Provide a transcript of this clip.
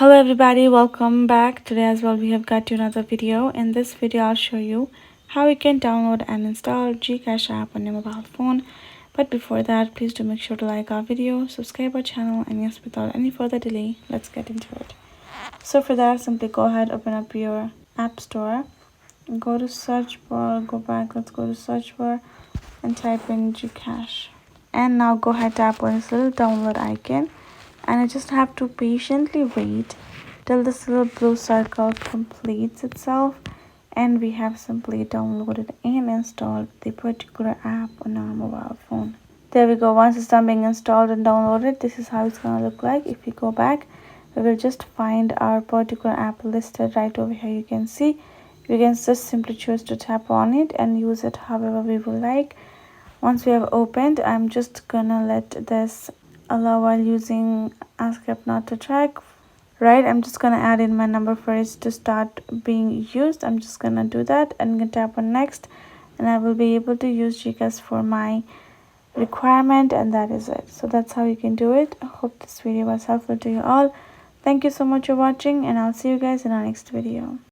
Hello everybody, welcome back. Today as well we have got you another video. In this video I'll show you how you can download and install GCash app on your mobile phone. But before that, please do make sure to like our video, subscribe our channel, and yes, without any further delay, let's get into it. So for that, simply go ahead, open up your app store, go to search bar, let's go to search bar and type in GCash. And now go ahead, tap on this little download icon, and I just have to patiently wait till this little blue circle completes itself and we have simply downloaded and installed the particular app on our mobile phone. There we go. Once it's done being installed and downloaded, this is how it's gonna look like. If we go back, we will just find our particular app listed right over here. You can see we can just simply choose to tap on it and use it however we would like. Once we have opened, I'm just gonna let this allow while using ASCII not to track. Right, I'm just gonna add in my number for it to start being used. I'm just gonna do that and gonna tap on next, and I will be able to use GCash for my requirement, and that is it. So that's how you can do it. I hope this video was helpful to you all. Thank you so much for watching, and I'll see you guys in our next video.